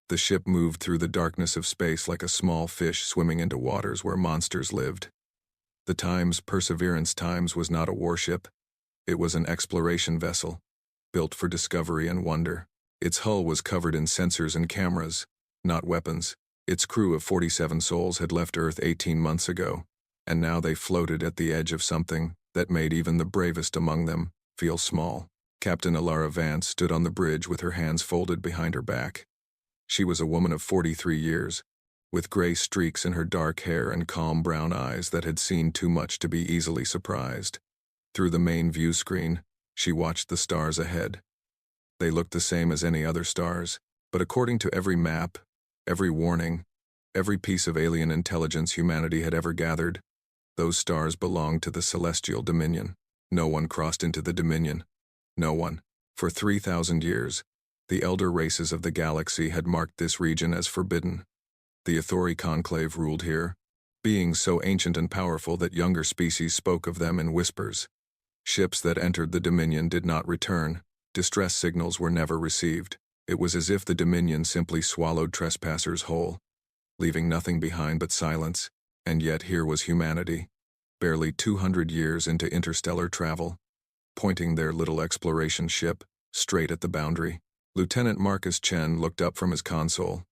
The ship moved through the darkness of space like a small fish swimming into waters where monsters lived. The Perseverance Times was not a warship. It was an exploration vessel, built for discovery and wonder. Its hull was covered in sensors and cameras, not weapons. Its crew of 47 souls had left Earth 18 months ago, and now they floated at the edge of something that made even the bravest among them feel small. Captain Alara Vance stood on the bridge with her hands folded behind her back. She was a woman of 43 years, with gray streaks in her dark hair and calm brown eyes that had seen too much to be easily surprised. Through the main view screen, she watched the stars ahead. They looked the same as any other stars, but according to every map, every warning, every piece of alien intelligence humanity had ever gathered, those stars belonged to the Celestial Dominion. No one crossed into the Dominion. No one. For 3,000 years, the elder races of the galaxy had marked this region as forbidden. The Authority Conclave ruled here, beings so ancient and powerful that younger species spoke of them in whispers. Ships that entered the Dominion did not return. Distress signals were never received. It was as if the Dominion simply swallowed trespassers whole, leaving nothing behind but silence. And yet here was humanity, barely 200 years into interstellar travel, pointing their little exploration ship straight at the boundary. Lieutenant Marcus Chen looked up from his console.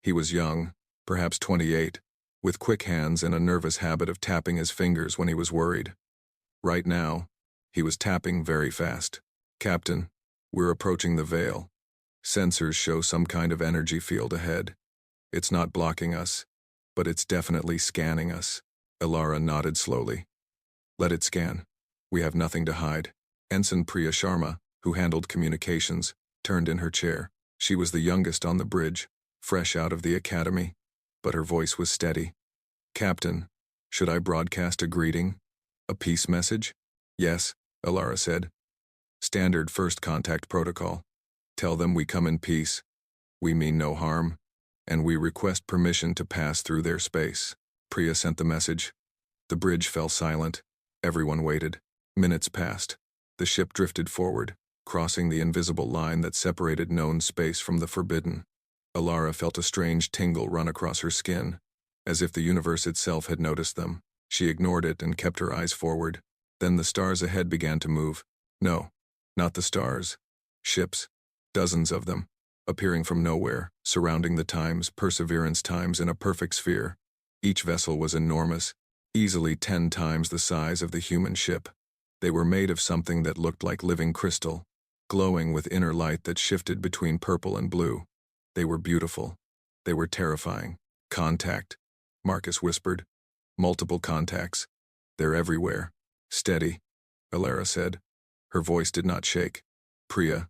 He was young, perhaps 28, with quick hands and a nervous habit of tapping his fingers when he was worried. Right now, he was tapping very fast. "Captain, we're approaching the veil. Sensors show some kind of energy field ahead. It's not blocking us, but it's definitely scanning us." Alara nodded slowly. "Let it scan. We have nothing to hide." Ensign Priya Sharma, who handled communications, turned in her chair. She was the youngest on the bridge, fresh out of the academy, but her voice was steady. "Captain, should I broadcast a greeting? A peace message?" "Yes," Alara said. "Standard first contact protocol. Tell them we come in peace. We mean no harm, and we request permission to pass through their space." Priya sent the message. The bridge fell silent. Everyone waited. Minutes passed. The ship drifted forward, crossing the invisible line that separated known space from the forbidden. Alara felt a strange tingle run across her skin, as if the universe itself had noticed them. She ignored it and kept her eyes forward. Then the stars ahead began to move. No, not the stars. Ships, dozens of them, appearing from nowhere, surrounding the Perseverance Times in a perfect sphere. Each vessel was enormous, easily 10 times the size of the human ship. They were made of something that looked like living crystal, glowing with inner light that shifted between purple and blue. They were beautiful. They were terrifying. "Contact," Marcus whispered. "Multiple contacts. They're everywhere." "Steady," Alara said. Her voice did not shake. "Priya,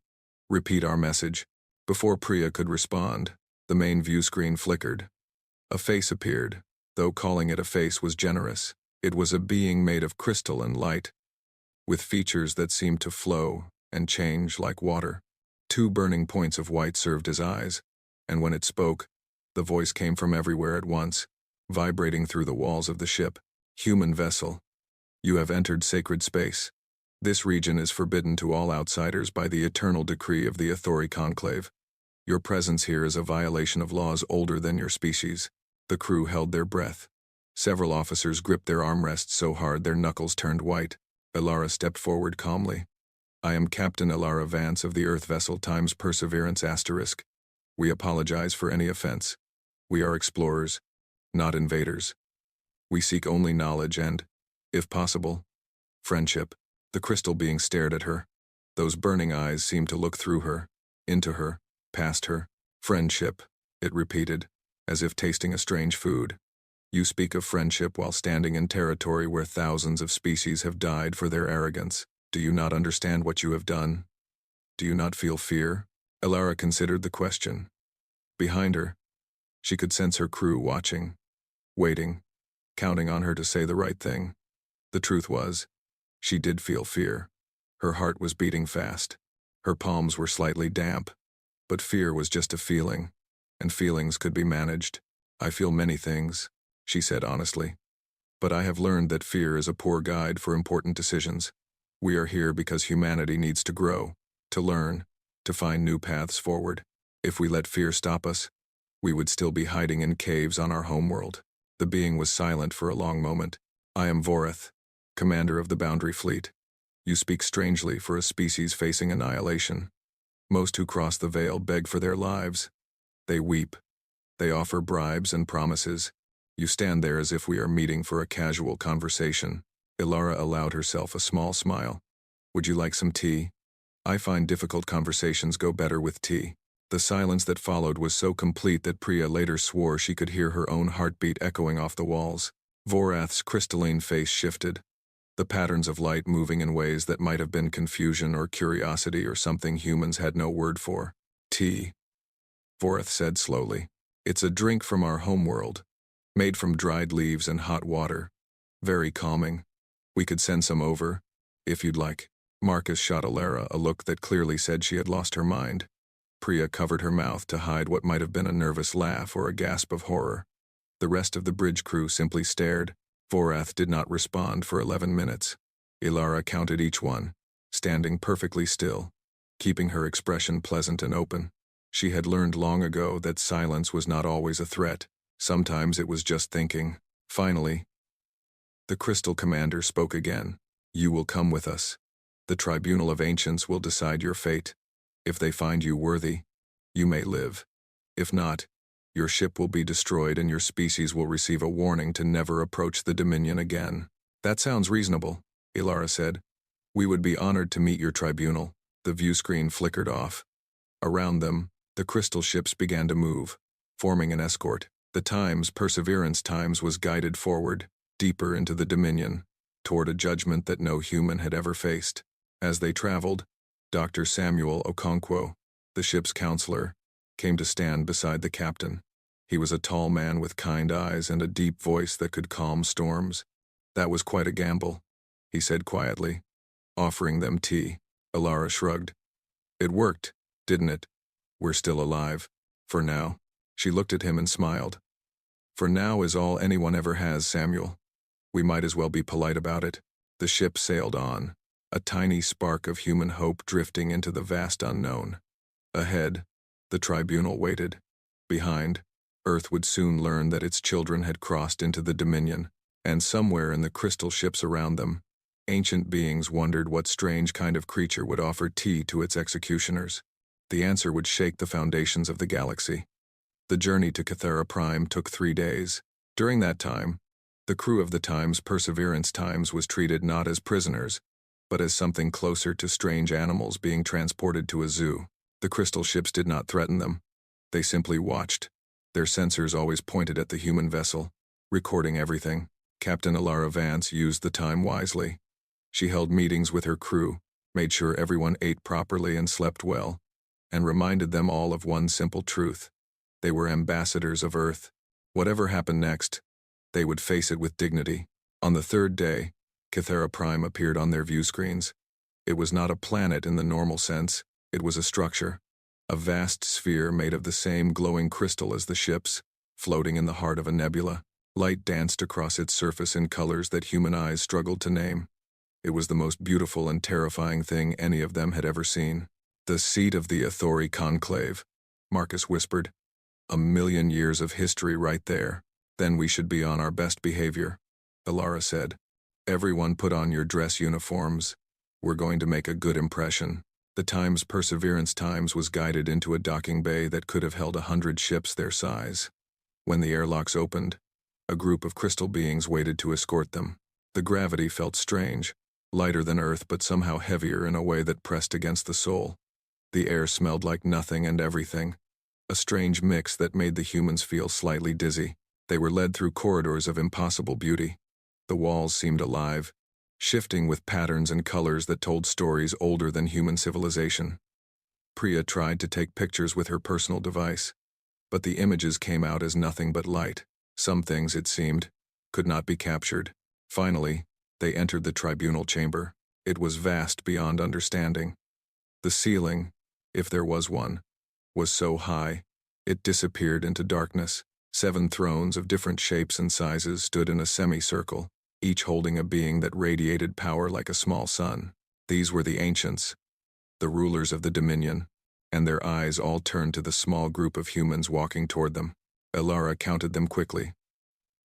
repeat our message." Before Priya could respond, the main view screen flickered. A face appeared, though calling it a face was generous. It was a being made of crystal and light, with features that seemed to flow and change like water. 2 burning points of white served as eyes, and when it spoke, the voice came from everywhere at once, vibrating through the walls of the ship. "Human vessel, you have entered sacred space. This region is forbidden to all outsiders by the eternal decree of the Authority Conclave. Your presence here is a violation of laws older than your species." The crew held their breath. Several officers gripped their armrests so hard their knuckles turned white. Alara stepped forward calmly. "I am Captain Alara Vance of the Earth vessel Perseverance **. We apologize for any offense. We are explorers, not invaders. We seek only knowledge and, if possible, friendship." The crystal being stared at her. Those burning eyes seemed to look through her, into her, past her. "Friendship," it repeated, as if tasting a strange food. "You speak of friendship while standing in territory where thousands of species have died for their arrogance. Do you not understand what you have done? Do you not feel fear?" Alara considered the question. Behind her, she could sense her crew watching, waiting, counting on her to say the right thing. The truth was, she did feel fear. Her heart was beating fast. Her palms were slightly damp. But fear was just a feeling, and feelings could be managed. "I feel many things," she said honestly. "But I have learned that fear is a poor guide for important decisions. We are here because humanity needs to grow, to learn, to find new paths forward. If we let fear stop us, we would still be hiding in caves on our homeworld. The being was silent for a long moment. I am Voreth, commander of the Boundary Fleet. You speak strangely for a species facing annihilation. Most who cross the veil beg for their lives. They weep. They offer bribes and promises. You stand there as if we are meeting for a casual conversation. Ilara allowed herself a small smile. Would you like some tea? I find difficult conversations go better with tea. The silence that followed was so complete that Priya later swore she could hear her own heartbeat echoing off the walls. Voreth's crystalline face shifted, the patterns of light moving in ways that might have been confusion or curiosity or something humans had no word for. Tea, Voreth said slowly. It's a drink from our homeworld, made from dried leaves and hot water. Very calming. We could send some over, if you'd like. Marcus shot Ilara a look that clearly said she had lost her mind. Priya covered her mouth to hide what might have been a nervous laugh or a gasp of horror. The rest of the bridge crew simply stared. Voreth did not respond for 11 minutes. Ilara counted each one, standing perfectly still, keeping her expression pleasant and open. She had learned long ago that silence was not always a threat. Sometimes it was just thinking. Finally, the Crystal Commander spoke again. You will come with us. The Tribunal of Ancients will decide your fate. If they find you worthy, you may live. If not, your ship will be destroyed and your species will receive a warning to never approach the Dominion again. That sounds reasonable, Ilara said. We would be honored to meet your tribunal. The view screen flickered off. Around them, the crystal ships began to move, forming an escort. The Perseverance Times was guided forward, deeper into the Dominion, toward a judgment that no human had ever faced. As they traveled, Dr. Samuel Okonkwo, the ship's counselor, came to stand beside the captain. He was a tall man with kind eyes and a deep voice that could calm storms. That was quite a gamble, he said quietly, offering them tea. Ilara shrugged. It worked, didn't it? We're still alive. For now. She looked at him and smiled. For now is all anyone ever has, Samuel. We might as well be polite about it. The ship sailed on, a tiny spark of human hope drifting into the vast unknown. Ahead, the tribunal waited. Behind, Earth would soon learn that its children had crossed into the Dominion, and somewhere in the crystal ships around them, ancient beings wondered what strange kind of creature would offer tea to its executioners. The answer would shake the foundations of the galaxy. The journey to Cathera Prime took 3 days. During that time, the crew of the Perseverance Times was treated not as prisoners, but as something closer to strange animals being transported to a zoo. The crystal ships did not threaten them. They simply watched. Their sensors always pointed at the human vessel, recording everything. Captain Ilara Vance used the time wisely. She held meetings with her crew, made sure everyone ate properly and slept well, and reminded them all of one simple truth. They were ambassadors of Earth. Whatever happened next, they would face it with dignity. On the 3rd day, Cathera Prime appeared on their view screens. It was not a planet in the normal sense, it was a structure. A vast sphere made of the same glowing crystal as the ships, floating in the heart of a nebula. Light danced across its surface in colors that human eyes struggled to name. It was the most beautiful and terrifying thing any of them had ever seen. The seat of the Athori Conclave, Marcus whispered. 1,000,000 years of history right there. Then we should be on our best behavior, Ilara said. Everyone put on your dress uniforms. We're going to make a good impression. The Perseverance Times was guided into a docking bay that could have held 100 ships their size. When the airlocks opened, a group of crystal beings waited to escort them. The gravity felt strange, lighter than Earth but somehow heavier in a way that pressed against the soul. The air smelled like nothing and everything, a strange mix that made the humans feel slightly dizzy. They were led through corridors of impossible beauty. The walls seemed alive, shifting with patterns and colors that told stories older than human civilization. Priya tried to take pictures with her personal device, but the images came out as nothing but light. Some things, it seemed, could not be captured. Finally, they entered the tribunal chamber. It was vast beyond understanding. The ceiling, if there was one, was so high, it disappeared into darkness. 7 thrones of different shapes and sizes stood in a semicircle, each holding a being that radiated power like a small sun. These were the ancients, the rulers of the Dominion. and their eyes all turned to the small group of humans walking toward them. Elara counted them quickly.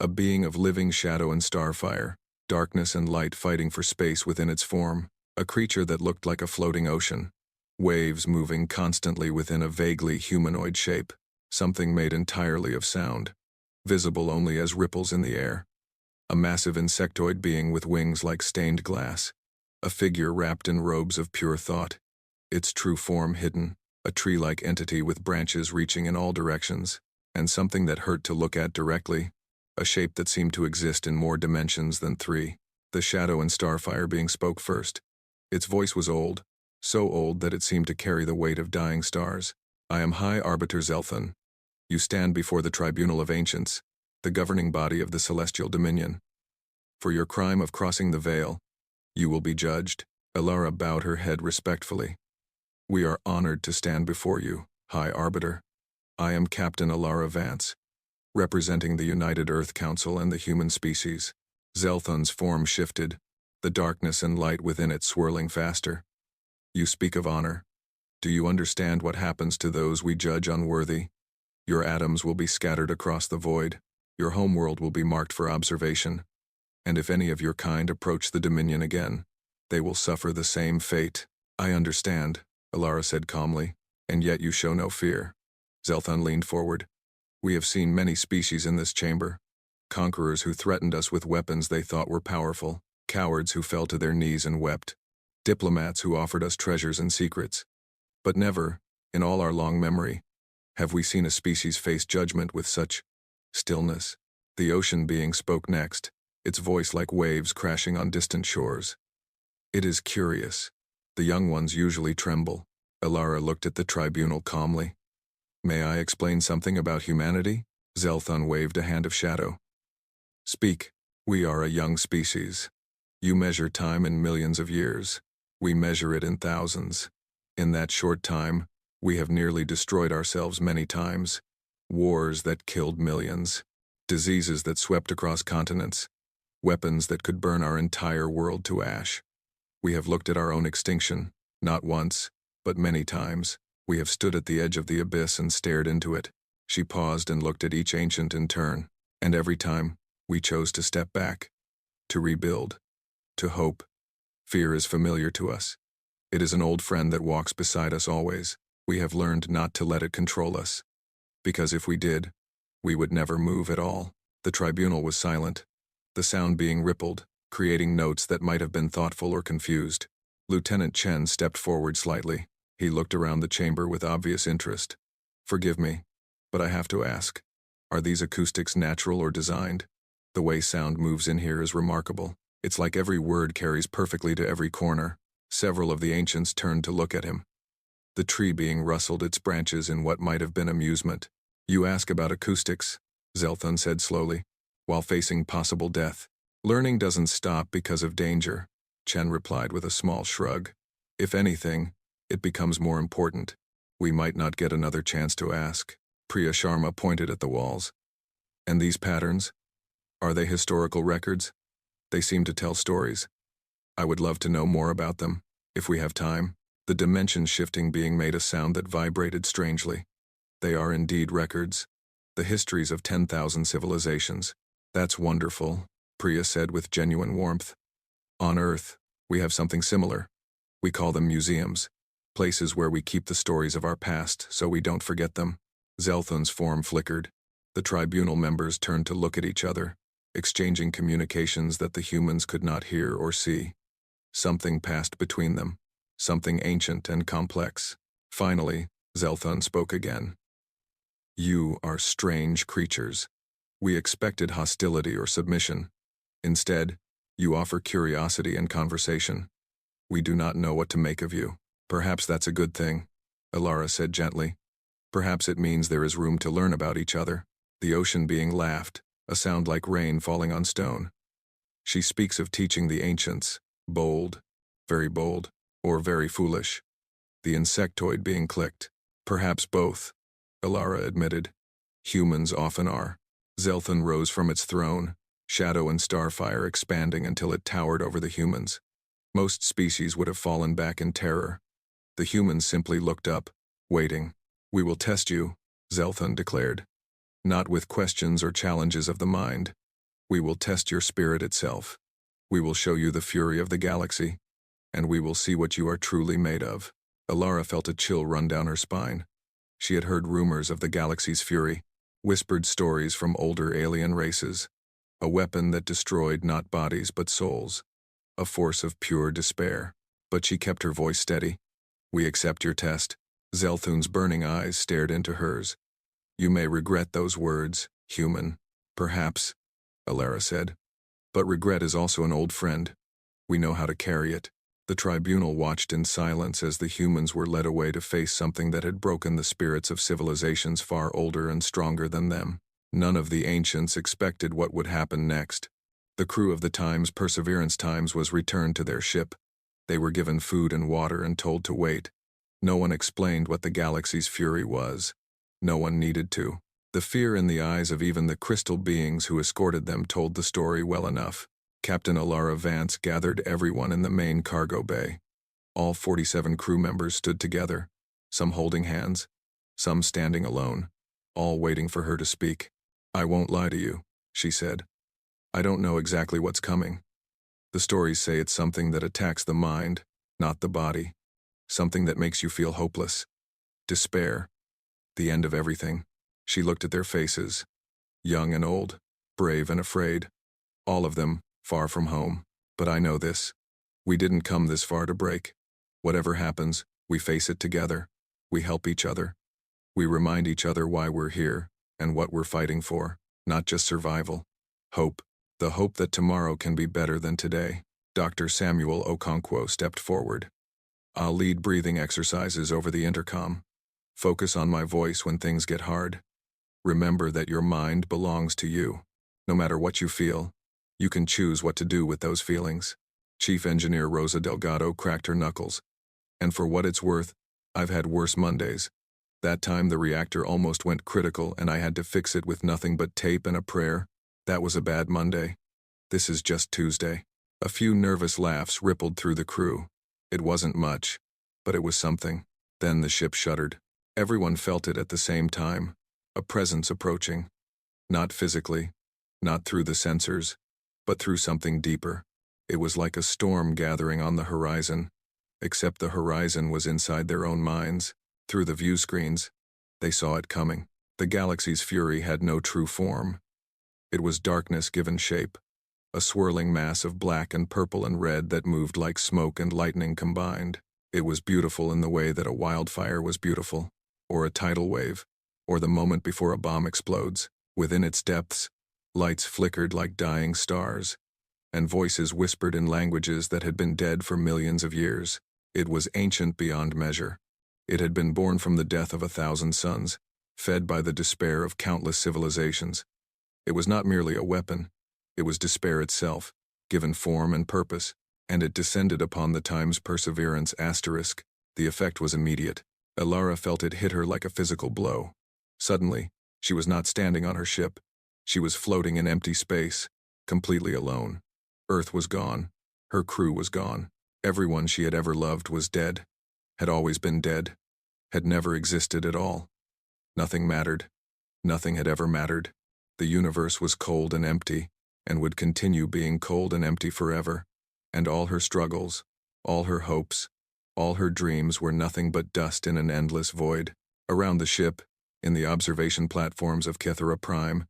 A being of living shadow and starfire, darkness and light fighting for space within its form, a creature that looked like a floating ocean, waves moving constantly within a vaguely humanoid shape, something made entirely of sound, visible only as ripples in the air. A massive insectoid being with wings like stained glass, a figure wrapped in robes of pure thought, its true form hidden, a tree-like entity with branches reaching in all directions, and something that hurt to look at directly, a shape that seemed to exist in more dimensions than three. The shadow and starfire being spoke first. Its voice was old, so old that it seemed to carry the weight of dying stars. I am High Arbiter Zelthan. You stand before the Tribunal of Ancients, the governing body of the Celestial Dominion. For your crime of crossing the veil, you will be judged. Elara bowed her head respectfully. We are honored to stand before you, High Arbiter. I am Captain Elara Vance, representing the United Earth Council and the human species. Zelthan's form shifted, the darkness and light within it swirling faster. You speak of honor. Do you understand what happens to those we judge unworthy? Your atoms will be scattered across the void. Your homeworld will be marked for observation. And if any of your kind approach the Dominion again, they will suffer the same fate. I understand, Elara said calmly, and yet you show no fear. Zelthan leaned forward. We have seen many species in this chamber. Conquerors who threatened us with weapons they thought were powerful, cowards who fell to their knees and wept, diplomats who offered us treasures and secrets. But never, in all our long memory, have we seen a species face judgment with such stillness. The ocean being spoke next, its voice like waves crashing on distant shores. It is curious. The young ones usually tremble. Elara looked at the tribunal calmly. May I explain something about humanity? Zelthan waved a hand of shadow. Speak. We are a young species. You measure time in millions of years. We measure it in thousands. In that short time, we have nearly destroyed ourselves many times. Wars that killed millions. Diseases that swept across continents. Weapons that could burn our entire world to ash. We have looked at our own extinction, not once, but many times. We have stood at the edge of the abyss and stared into it. She paused and looked at each ancient in turn, and every time, we chose to step back, to rebuild, to hope. Fear is familiar to us. It is an old friend that walks beside us always. We have learned not to let it control us. Because if we did, we would never move at all. The tribunal was silent, the sound being rippled, creating notes that might have been thoughtful or confused. Lieutenant Chen stepped forward slightly. He looked around the chamber with obvious interest. Forgive me, but I have to ask, are these acoustics natural or designed? The way sound moves in here is remarkable. It's like every word carries perfectly to every corner. Several of the ancients turned to look at him. The tree being rustled its branches in what might have been amusement. You ask about acoustics, Zelthan said slowly, while facing possible death. Learning doesn't stop because of danger, Chen replied with a small shrug. If anything, it becomes more important. We might not get another chance to ask. Priya Sharma pointed at the walls. And these patterns? Are they historical records? They seem to tell stories. I would love to know more about them, if we have time. The dimension shifting being made a sound that vibrated strangely. They are indeed records. The histories of 10,000 civilizations. That's wonderful, Priya said with genuine warmth. On Earth, we have something similar. We call them museums. Places where we keep the stories of our past so we don't forget them. Zelthan's form flickered. The tribunal members turned to look at each other, exchanging communications that the humans could not hear or see. Something passed between them, something ancient and complex. Finally, Zelthan spoke again. You are strange creatures. We expected hostility or submission. Instead, you offer curiosity and conversation. We do not know what to make of you. Perhaps that's a good thing, Elara said gently. Perhaps it means there is room to learn about each other. The ocean being laughed, a sound like rain falling on stone. She speaks of teaching the ancients, bold, or very foolish. The insectoid being clicked. Perhaps both, Elara admitted. Humans often are. Zelthan rose from its throne, shadow and starfire expanding until it towered over the humans. Most species would have fallen back in terror. The humans simply looked up, Waiting. We will test you, Zelthun declared. Not with questions or challenges of the mind. We will test your spirit itself. We will show you the fury of the galaxy, and we will see what you are truly made of. Alara felt a chill run down her spine. She had heard rumors of the galaxy's fury, whispered stories from older alien races, a weapon that destroyed not bodies but souls, a force of pure despair. But she kept her voice steady. We accept your test. Zelthun's burning eyes stared into hers. You may regret those words, human. Perhaps, Alara said. But regret is also an old friend. We know how to carry it. The tribunal watched in silence as the humans were led away to face something that had broken the spirits of civilizations far older and stronger than them. None of the ancients expected what would happen next. The crew of the Perseverance Times was returned to their ship. They were given food and water and told to wait. No one explained what the galaxy's fury was. No one needed to. The fear in the eyes of even the crystal beings who escorted them told the story well enough. Captain Alara Vance gathered everyone in the main cargo bay. All 47 crew members stood together, some holding hands, some standing alone, all waiting for her to speak. I won't lie to you, she said. I don't know exactly what's coming. The stories say it's something that attacks the mind, not the body. Something that makes you feel hopeless. Despair. The end of everything. She looked at their faces. Young and old, brave and afraid. All of them, far from home. But I know this. We didn't come this far to break. Whatever happens, we face it together. We help each other. We remind each other why we're here and what we're fighting for. Not just survival. Hope. The hope that tomorrow can be better than today. Dr. Samuel Okonkwo stepped forward. I'll lead breathing exercises over the intercom. Focus on my voice when things get hard. Remember that your mind belongs to you. No matter what you feel, you can choose what to do with those feelings. Chief Engineer Rosa Delgado cracked her knuckles. And for what it's worth, I've had worse Mondays. That time the reactor almost went critical and I had to fix it with nothing but tape and a prayer. That was a bad Monday. This is just Tuesday. A few nervous laughs rippled through the crew. It wasn't much, but it was something. Then the ship shuddered. Everyone felt it at the same time. A presence approaching. Not physically, not through the sensors, but through something deeper. It was like a storm gathering on the horizon, except the horizon was inside their own minds. Through the view screens, they saw it coming. The galaxy's fury had no true form. It was darkness given shape, a swirling mass of black and purple and red that moved like smoke and lightning combined. It was beautiful in the way that a wildfire was beautiful, or a tidal wave, or the moment before a bomb explodes. Within its depths, lights flickered like dying stars, and voices whispered in languages that had been dead for millions of years. It was ancient beyond measure. It had been born from the death of 1,000 suns, fed by the despair of countless civilizations. It was not merely a weapon, it was despair itself, given form and purpose, and it descended upon the Perseverance asterisk. The effect was immediate. Alara felt it hit her like a physical blow. Suddenly, she was not standing on her ship. She was floating in empty space, completely alone. Earth was gone. Her crew was gone. Everyone she had ever loved was dead, had always been dead, had never existed at all. Nothing mattered. Nothing had ever mattered. The universe was cold and empty, and would continue being cold and empty forever. And all her struggles, all her hopes, all her dreams were nothing but dust in an endless void. Around the ship, in the observation platforms of Kithera Prime,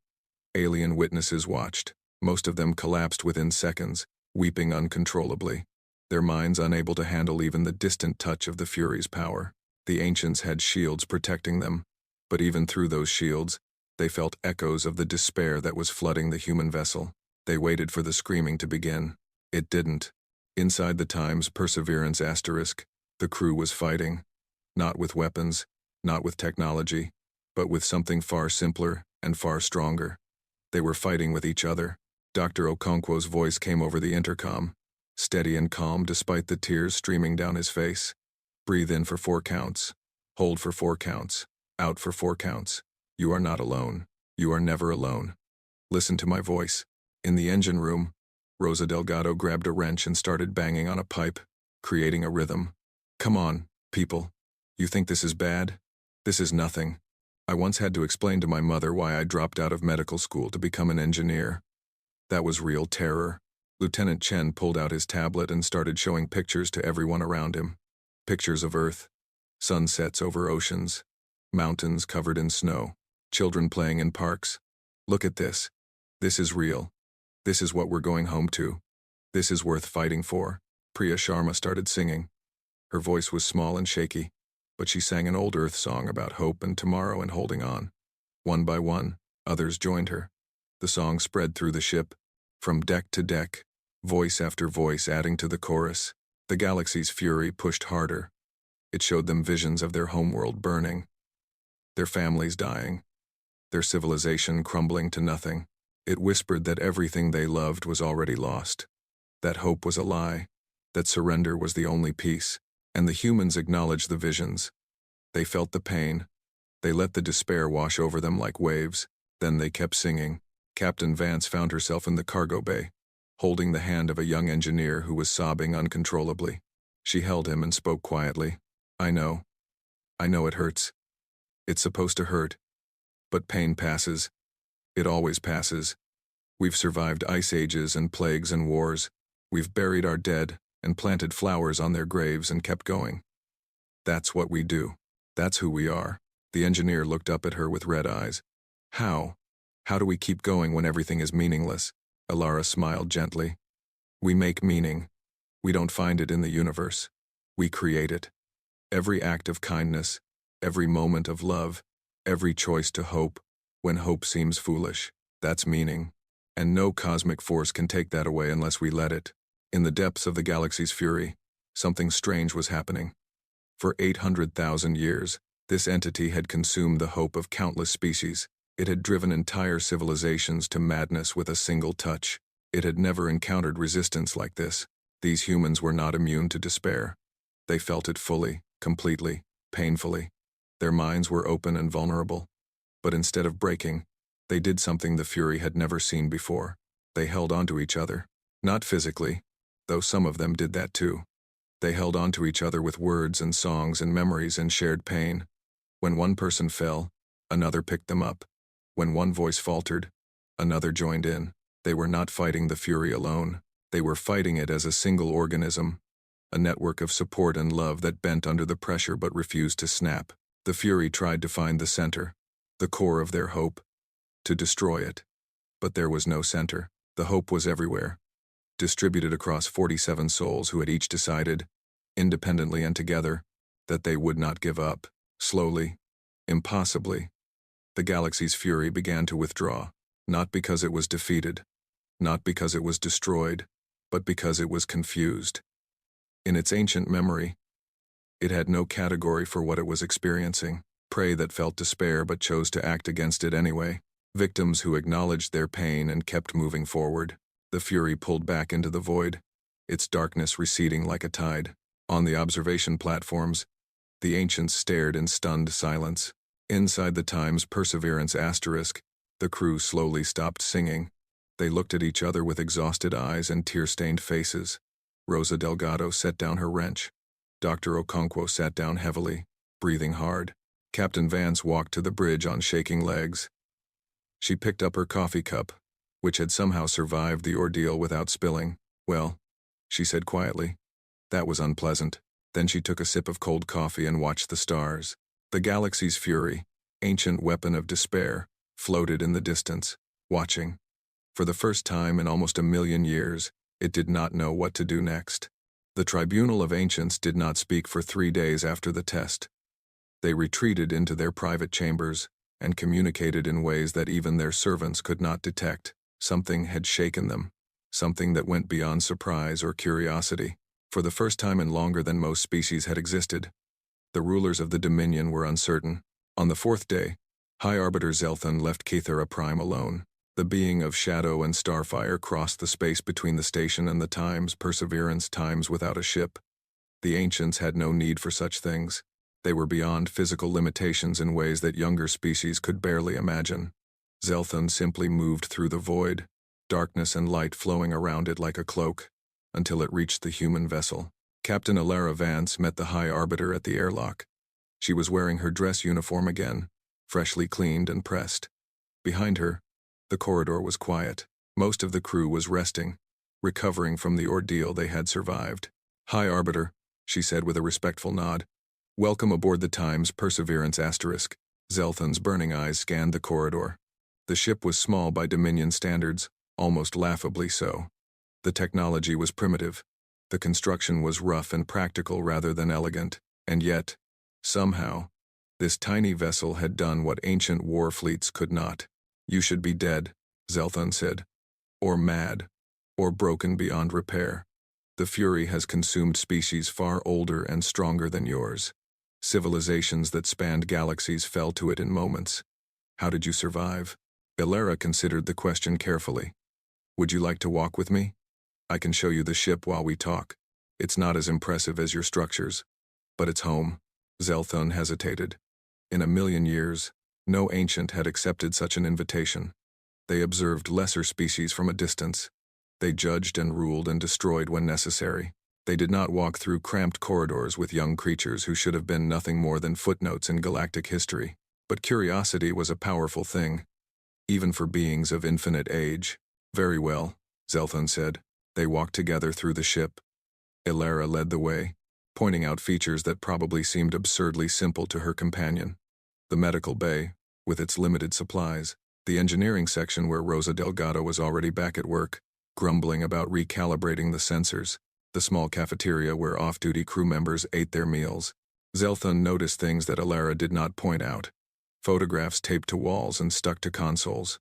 alien witnesses watched. Most of them collapsed within seconds, weeping uncontrollably, their minds unable to handle even the distant touch of the Fury's power. The ancients had shields protecting them, but even through those shields, they felt echoes of the despair that was flooding the human vessel. They waited for the screaming to begin. It didn't. Inside the Perseverance asterisk, the crew was fighting. Not with weapons, not with technology, but with something far simpler and far stronger. They were fighting with each other. Dr. Okonkwo's voice came over the intercom, steady and calm despite the tears streaming down his face. Breathe in for 4 counts. Hold for 4 counts. Out for 4 counts. You are not alone. You are never alone. Listen to my voice. In the engine room, Rosa Delgado grabbed a wrench and started banging on a pipe, creating a rhythm. Come on, people. You think this is bad? This is nothing. I once had to explain to my mother why I dropped out of medical school to become an engineer. That was real terror. Lieutenant Chen pulled out his tablet and started showing pictures to everyone around him. Pictures of Earth, sunsets over oceans, mountains covered in snow, children playing in parks. Look at this. This is real. This is what we're going home to. This is worth fighting for. Priya Sharma started singing. Her voice was small and shaky, but she sang an old Earth song about hope and tomorrow and holding on. One by one, others joined her. The song spread through the ship, from deck to deck, voice after voice adding to the chorus. The galaxy's fury pushed harder. It showed them visions of their homeworld burning, their families dying, their civilization crumbling to nothing. It whispered that everything they loved was already lost, that hope was a lie, that surrender was the only peace, and the humans acknowledged the visions. They felt the pain. They let the despair wash over them like waves. Then they kept singing. Captain Vance found herself in the cargo bay, holding the hand of a young engineer who was sobbing uncontrollably. She held him and spoke quietly. I know it hurts. It's supposed to hurt. But pain passes. It always passes. We've survived ice ages and plagues and wars. We've buried our dead and planted flowers on their graves and kept going. That's what we do. That's who we are. The engineer looked up at her with red eyes. How? How do we keep going when everything is meaningless? Alara smiled gently. We make meaning. We don't find it in the universe. We create it. Every act of kindness, every moment of love, every choice to hope, when hope seems foolish, that's meaning. And no cosmic force can take that away unless we let it. In the depths of the galaxy's fury, something strange was happening. For 800,000 years, this entity had consumed the hope of countless species. It had driven entire civilizations to madness with a single touch. It had never encountered resistance like this. These humans were not immune to despair. They felt it fully, completely, painfully. Their minds were open and vulnerable. But instead of breaking, they did something the fury had never seen before. They held onto each other. Not physically, though some of them did that too. They held onto each other with words and songs and memories and shared pain. When one person fell, another picked them up. When one voice faltered, another joined in. They were not fighting the fury alone. They were fighting it as a single organism, a network of support and love that bent under the pressure but refused to snap. The fury tried to find the center, the core of their hope, to destroy it. But there was no center. The hope was everywhere, distributed across 47 souls who had each decided, independently and together, that they would not give up. Slowly, impossibly, the galaxy's fury began to withdraw, not because it was defeated, not because it was destroyed, but because it was confused. In its ancient memory, it had no category for what it was experiencing, prey that felt despair but chose to act against it anyway, victims who acknowledged their pain and kept moving forward. The fury pulled back into the void, its darkness receding like a tide. On the observation platforms, the ancients stared in stunned silence. Inside the Times Perseverance asterisk, the crew slowly stopped singing. They looked at each other with exhausted eyes and tear-stained faces. Rosa Delgado set down her wrench. Dr. Okonkwo sat down heavily, breathing hard. Captain Vance walked to the bridge on shaking legs. She picked up her coffee cup, which had somehow survived the ordeal without spilling. Well, she said quietly, that was unpleasant. Then she took a sip of cold coffee and watched the stars. The galaxy's fury, ancient weapon of despair, floated in the distance, watching. For the first time in almost 1,000,000 years, it did not know what to do next. The Tribunal of Ancients did not speak for 3 days after the test. They retreated into their private chambers and communicated in ways that even their servants could not detect. Something had shaken them, something that went beyond surprise or curiosity. For the first time in longer than most species had existed, the rulers of the Dominion were uncertain. On the 4th day, High Arbiter Zelthan left Kethera Prime alone. The being of shadow and starfire crossed the space between the station and the Times Perseverance Times without a ship. The ancients had no need for such things. They were beyond physical limitations in ways that younger species could barely imagine. Zelthan simply moved through the void, darkness and light flowing around it like a cloak, until it reached the human vessel. Captain Alara Vance met the High Arbiter at the airlock. She was wearing her dress uniform again, freshly cleaned and pressed. Behind her, the corridor was quiet. Most of the crew was resting, recovering from the ordeal they had survived. "Hi, Arbiter," she said with a respectful nod. "Welcome aboard the Times Perseverance **. Zelthan's burning eyes scanned the corridor. The ship was small by Dominion standards, almost laughably so. The technology was primitive. The construction was rough and practical rather than elegant. And yet, somehow, this tiny vessel had done what ancient war fleets could not. "You should be dead," Zelthan said. "Or mad. Or broken beyond repair. The Fury has consumed species far older and stronger than yours. Civilizations that spanned galaxies fell to it in moments. How did you survive?" Elara considered the question carefully. "Would you like to walk with me? I can show you the ship while we talk. It's not as impressive as your structures. But it's home." Zelthan hesitated. In a million years, no ancient had accepted such an invitation. They observed lesser species from a distance. They judged and ruled and destroyed when necessary. They did not walk through cramped corridors with young creatures who should have been nothing more than footnotes in galactic history. But curiosity was a powerful thing, even for beings of infinite age. "Very well," Zelthan said. They walked together through the ship. Elara led the way, pointing out features that probably seemed absurdly simple to her companion. The medical bay, with its limited supplies. The engineering section where Rosa Delgado was already back at work, grumbling about recalibrating the sensors. The small cafeteria where off-duty crew members ate their meals. Zelthan noticed things that Elara did not point out. Photographs taped to walls and stuck to consoles.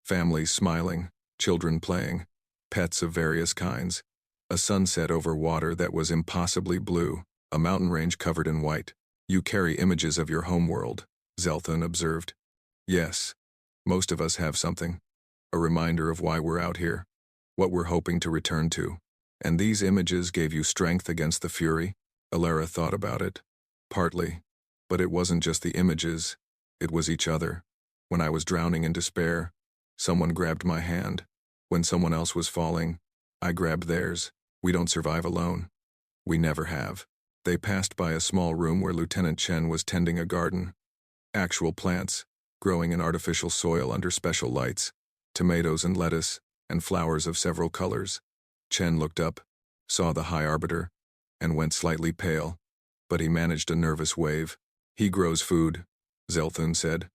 Families smiling, children playing, pets of various kinds. A sunset over water that was impossibly blue, a mountain range covered in white. "You carry images of your homeworld," Zelthan observed. "Yes. Most of us have something. A reminder of why we're out here. What we're hoping to return to. And these images gave you strength against the Fury?" Elara thought about it. "Partly. But it wasn't just the images. It was each other. When I was drowning in despair, someone grabbed my hand. When someone else was falling, I grabbed theirs. We don't survive alone. We never have." They passed by a small room where Lieutenant Chen was tending a garden. Actual plants, growing in artificial soil under special lights. Tomatoes and lettuce, and flowers of several colors. Chen looked up, saw the High Arbiter, and went slightly pale. But he managed a nervous wave. "He grows food," Zelthan said.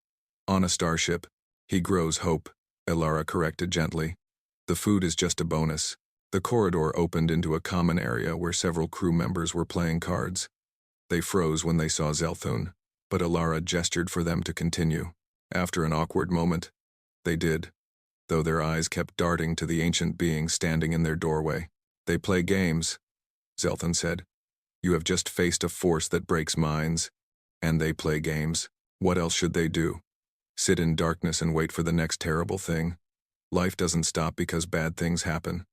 "On a starship. He grows hope," Elara corrected gently. "The food is just a bonus." The corridor opened into a common area where several crew members were playing cards. They froze when they saw Zelthan, but Elara gestured for them to continue. After an awkward moment, they did, though their eyes kept darting to the ancient being standing in their doorway. "They play games," Zelthan said. "You have just faced a force that breaks minds, and they play games. What else should they do? Sit in darkness and wait for the next terrible thing? Life doesn't stop because bad things happen.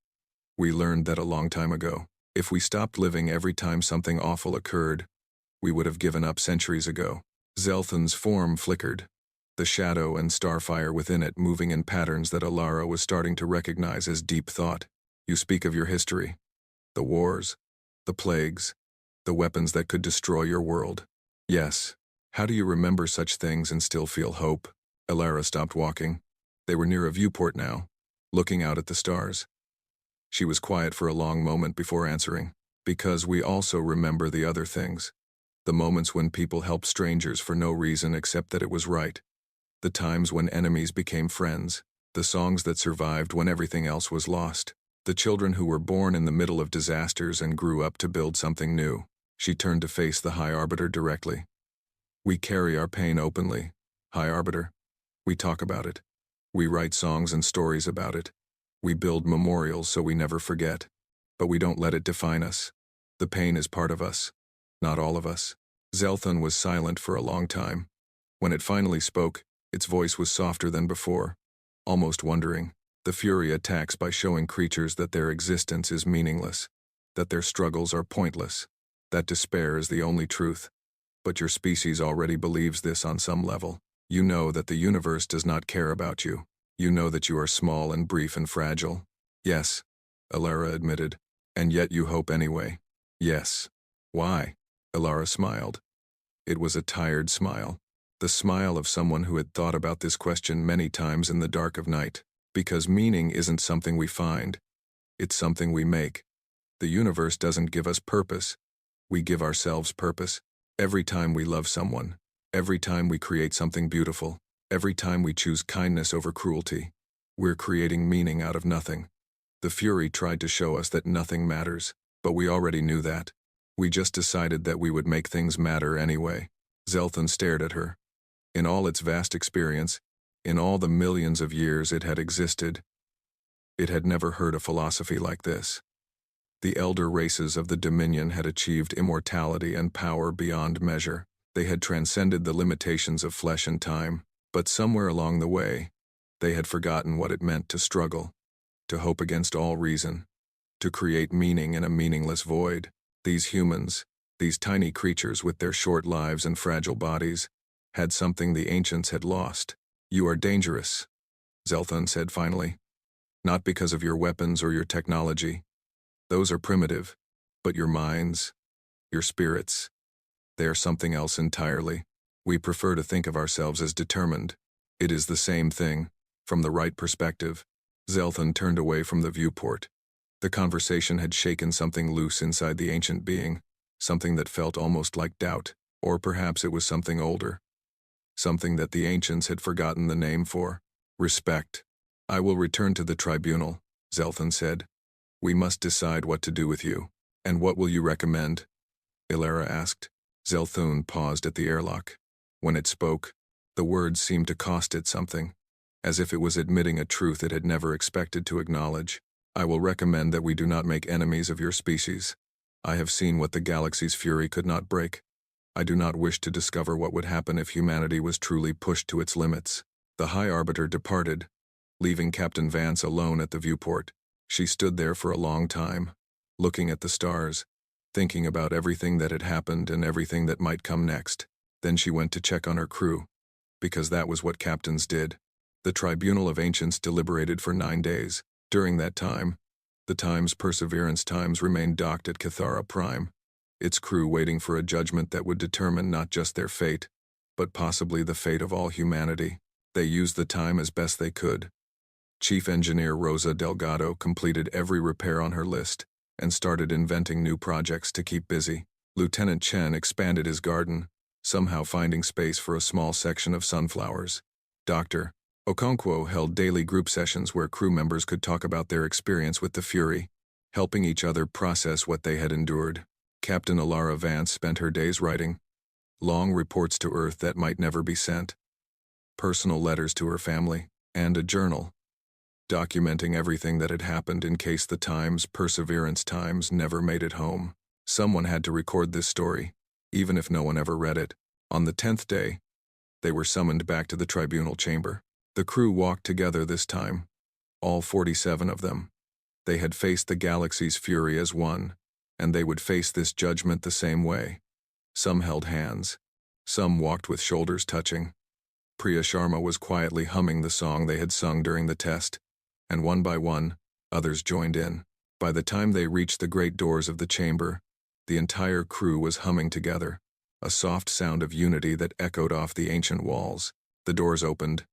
We learned that a long time ago. If we stopped living every time something awful occurred, we would have given up centuries ago." Zelthan's form flickered, the shadow and starfire within it moving in patterns that Elara was starting to recognize as deep thought. "You speak of your history. The wars, the plagues, the weapons that could destroy your world." "Yes. How do you remember such things and still feel hope?" Elara stopped walking. They were near a viewport now, looking out at the stars. She was quiet for a long moment before answering. "Because we also remember the other things. The moments when people helped strangers for no reason except that it was right. The times when enemies became friends. The songs that survived when everything else was lost. The children who were born in the middle of disasters and grew up to build something new." She turned to face the High Arbiter directly. "We carry our pain openly, High Arbiter. We talk about it. We write songs and stories about it. We build memorials so we never forget. But we don't let it define us. The pain is part of us, not all of us." Zelthan was silent for a long time. When it finally spoke, its voice was softer than before, almost wondering. "The Fury attacks by showing creatures that their existence is meaningless, that their struggles are pointless, that despair is the only truth. But your species already believes this on some level. You know that the universe does not care about you. You know that you are small and brief and fragile." "Yes," Elara admitted. "And yet you hope anyway." "Yes." "Why?" Elara smiled. It was a tired smile. The smile of someone who had thought about this question many times in the dark of night. Because meaning isn't something we find. It's something we make. The universe doesn't give us purpose. We give ourselves purpose. Every time we love someone. Every time we create something beautiful. Every time we choose kindness over cruelty. We're creating meaning out of nothing. The Fury tried to show us that nothing matters, but we already knew that. We just decided that we would make things matter anyway. Zelthan stared at her. In all its vast experience, in all the millions of years it had existed, it had never heard a philosophy like this. The elder races of the Dominion had achieved immortality and power beyond measure. They had transcended the limitations of flesh and time, but somewhere along the way, they had forgotten what it meant to struggle, to hope against all reason, to create meaning in a meaningless void. These humans, these tiny creatures with their short lives and fragile bodies, had something the ancients had lost. "You are dangerous," Zelthan said finally. "Not because of your weapons or your technology. Those are primitive, but your minds, your spirits, they are something else entirely. We prefer to think of ourselves as determined. It is the same thing, from the right perspective." Zelthan turned away from the viewport. The conversation had shaken something loose inside the ancient being, something that felt almost like doubt, or perhaps it was something older. Something that the ancients had forgotten the name for. Respect. "I will return to the tribunal," Zelthan said. "We must decide what to do with you. And what will you recommend?" Ilara asked. Zelthun paused at the airlock. When it spoke, the words seemed to cost it something, as if it was admitting a truth it had never expected to acknowledge. "I will recommend that we do not make enemies of your species. I have seen what the galaxy's fury could not break. I do not wish to discover what would happen if humanity was truly pushed to its limits." The High Arbiter departed, leaving Captain Vance alone at the viewport. She stood there for a long time, looking at the stars, thinking about everything that had happened and everything that might come next. Then she went to check on her crew, because that was what captains did. The Tribunal of Ancients deliberated for 9 days. During that time, the Time's Perseverance Times remained docked at Cathara Prime, its crew waiting for a judgment that would determine not just their fate, but possibly the fate of all humanity. They used the time as best they could. Chief Engineer Rosa Delgado completed every repair on her list and started inventing new projects to keep busy. Lieutenant Chen expanded his garden, somehow finding space for a small section of sunflowers. Dr. Okonkwo held daily group sessions where crew members could talk about their experience with the Fury, helping each other process what they had endured. Captain Ilara Vance spent her days writing long reports to Earth that might never be sent, personal letters to her family, and a journal, documenting everything that had happened in case the Time's Perseverance Times never made it home. Someone had to record this story, even if no one ever read it. On the 10th day, they were summoned back to the tribunal chamber. The crew walked together this time, all 47 of them. They had faced the galaxy's fury as one, and they would face this judgment the same way. Some held hands. Some walked with shoulders touching. Priya Sharma was quietly humming the song they had sung during the test, and one by one, others joined in. By the time they reached the great doors of the chamber, the entire crew was humming together, a soft sound of unity that echoed off the ancient walls. The doors opened,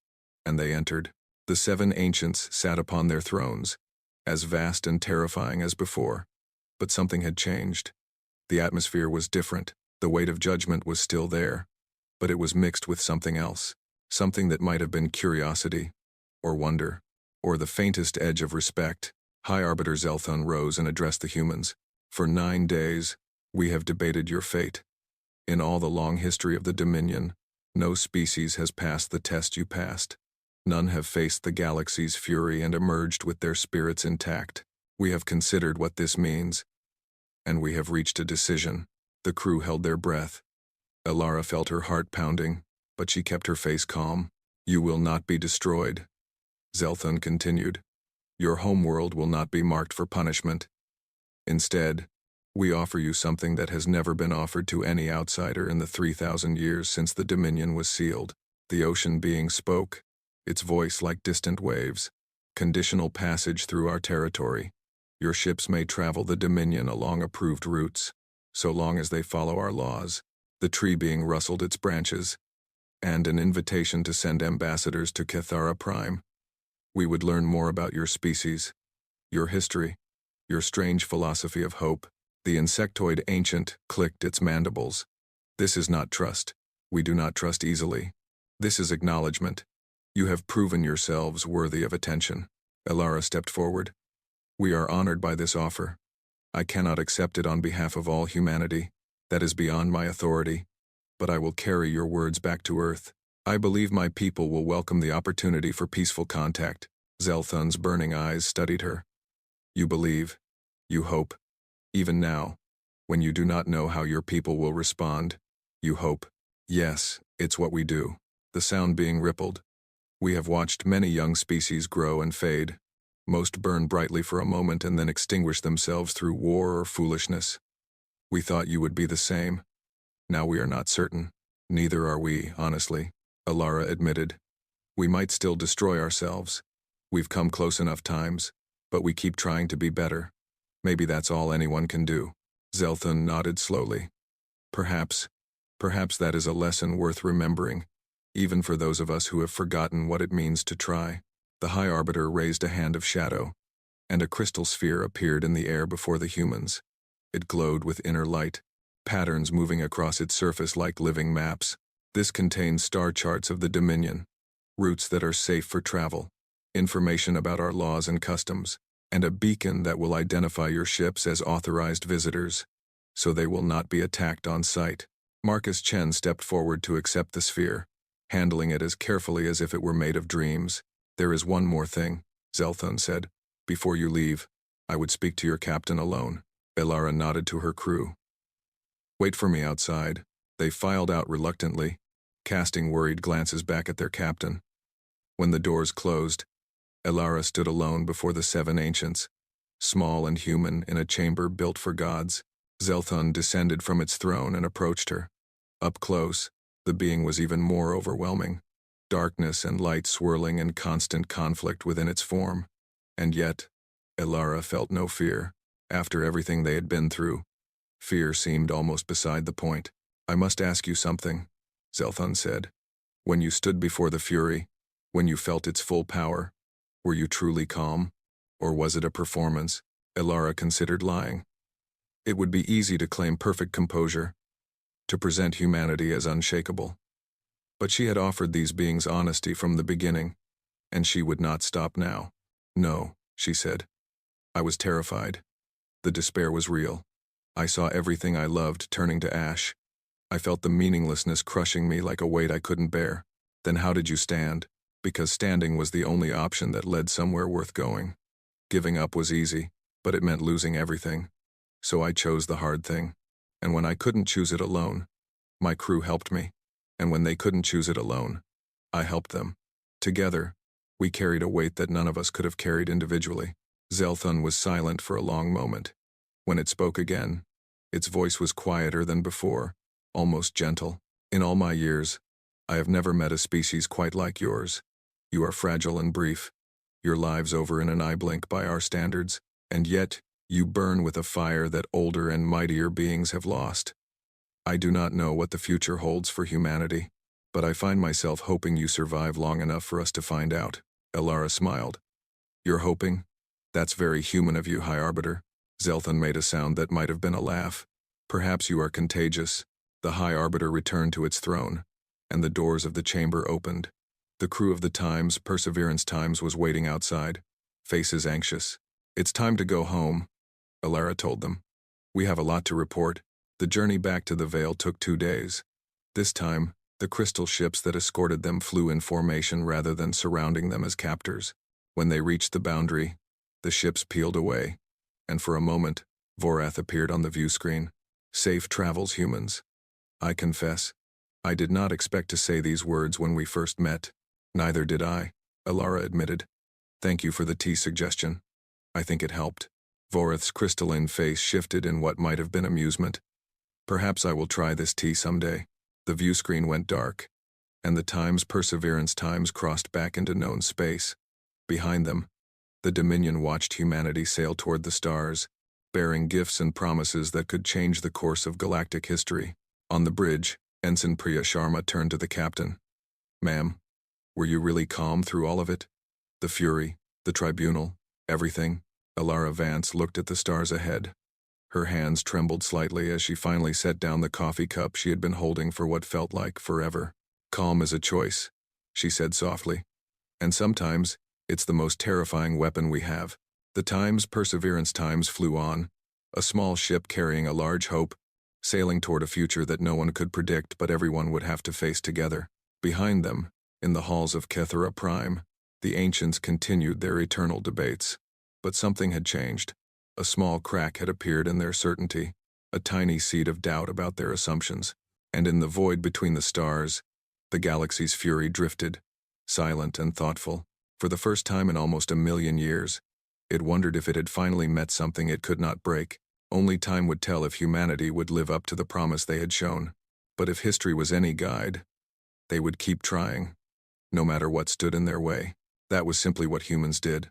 and they entered. The 7 ancients sat upon their thrones, as vast and terrifying as before. But something had changed. The atmosphere was different. The weight of judgment was still there, but it was mixed with something else, something that might have been curiosity, or wonder, or the faintest edge of respect. High Arbiter Zelthun rose and addressed the humans. "For 9 days, we have debated your fate. In all the long history of the Dominion, no species has passed the test you passed. None have faced the galaxy's fury and emerged with their spirits intact. We have considered what this means, and we have reached a decision." The crew held their breath. Ilara felt her heart pounding, but she kept her face calm. "You will not be destroyed," Zelthun continued. "Your homeworld will not be marked for punishment. Instead, we offer you something that has never been offered to any outsider in the 3,000 years since the Dominion was sealed." The ocean being spoke, its voice like distant waves. "Conditional passage through our territory. Your ships may travel the Dominion along approved routes, so long as they follow our laws." the tree being rustled its branches, and an invitation to send ambassadors to Cathara Prime. We would learn more about your species, your history, your strange philosophy of hope. The insectoid ancient clicked its mandibles. This is not trust. We do not trust easily. This is acknowledgement. You have proven yourselves worthy of attention. Elara stepped forward. We are honored by this offer. I cannot accept it on behalf of all humanity. That is beyond my authority. But I will carry your words back to Earth. I believe my people will welcome the opportunity for peaceful contact. Zelthun's burning eyes studied her. You believe. You hope. Even now, when you do not know how your people will respond, you hope. Yes, it's what we do. The sound being rippled. We have watched many young species grow and fade. Most burn brightly for a moment and then extinguish themselves through war or foolishness. We thought you would be the same. Now we are not certain. Neither are we, honestly, Elara admitted. We might still destroy ourselves. We've come close enough times, but we keep trying to be better. Maybe that's all anyone can do. Zelthun nodded slowly. Perhaps that is a lesson worth remembering, even for those of us who have forgotten what it means to try. The High Arbiter raised a hand of shadow, and a crystal sphere appeared in the air before the humans. It glowed with inner light, patterns moving across its surface like living maps. This contains star charts of the Dominion, routes that are safe for travel, information about our laws and customs, and a beacon that will identify your ships as authorized visitors, so they will not be attacked on sight. Marcus Chen stepped forward to accept the sphere, handling it as carefully as if it were made of dreams. There is one more thing, Zelthun said. Before you leave, I would speak to your captain alone. Elara nodded to her crew. Wait for me outside. They filed out reluctantly, casting worried glances back at their captain. When the doors closed, Elara stood alone before the seven ancients, small and human in a chamber built for gods. Zelthun descended from its throne and approached her. Up close, the being was even more overwhelming. Darkness and light swirling in constant conflict within its form. And yet, Elara felt no fear. After everything they had been through, fear seemed almost beside the point. I must ask you something, Zelthun said. When you stood before the Fury, when you felt its full power, were you truly calm? Or was it a performance? Elara considered lying. It would be easy to claim perfect composure, to present humanity as unshakable. But she had offered these beings honesty from the beginning, and she would not stop now. No, she said. I was terrified. The despair was real. I saw everything I loved turning to ash. I felt the meaninglessness crushing me like a weight I couldn't bear. Then how did you stand? Because standing was the only option that led somewhere worth going. Giving up was easy, but it meant losing everything. So I chose the hard thing. And when I couldn't choose it alone, my crew helped me. And when they couldn't choose it alone, I helped them. Together, we carried a weight that none of us could have carried individually. Zelthun was silent for a long moment. When it spoke again, its voice was quieter than before, almost gentle. In all my years, I have never met a species quite like yours. You are fragile and brief, your lives over in an eye blink by our standards, and yet you burn with a fire that older and mightier beings have lost. I do not know what the future holds for humanity, but I find myself hoping you survive long enough for us to find out. Elara smiled. You're hoping? That's very human of you, High Arbiter. Zelthun made a sound that might have been a laugh. Perhaps you are contagious. The High Arbiter returned to its throne, and the doors of the chamber opened. The crew of the Times, Perseverance Times, was waiting outside, faces anxious. It's time to go home, Elara told them. We have a lot to report. The journey back to the Veil took 2 days. This time, the crystal ships that escorted them flew in formation rather than surrounding them as captors. When they reached the boundary, the ships peeled away, and for a moment, Vorath appeared on the view screen. Safe travels, humans. I confess, I did not expect to say these words when we first met. Neither did I, Elara admitted. Thank you for the tea suggestion. I think it helped. Vorath's crystalline face shifted in what might have been amusement. Perhaps I will try this tea someday. The view screen went dark, and the Times Perseverance Times crossed back into known space. Behind them, the Dominion watched humanity sail toward the stars, bearing gifts and promises that could change the course of galactic history. On the bridge, Ensign Priya Sharma turned to the captain. "Ma'am, were you really calm through all of it? The fury, the tribunal, everything?" Alara Vance looked at the stars ahead. Her hands trembled slightly as she finally set down the coffee cup she had been holding for what felt like forever. "Calm is a choice," she said softly. "And sometimes, it's the most terrifying weapon we have." The Perseverance times flew on, a small ship carrying a large hope, sailing toward a future that no one could predict but everyone would have to face together. Behind them, in the halls of Kethera Prime, the ancients continued their eternal debates. But something had changed. A small crack had appeared in their certainty, a tiny seed of doubt about their assumptions. And in the void between the stars, the galaxy's fury drifted, silent and thoughtful. For the first time in almost 1,000,000 years, it wondered if it had finally met something it could not break. Only time would tell if humanity would live up to the promise they had shown. But if history was any guide, they would keep trying, no matter what stood in their way. That was simply what humans did.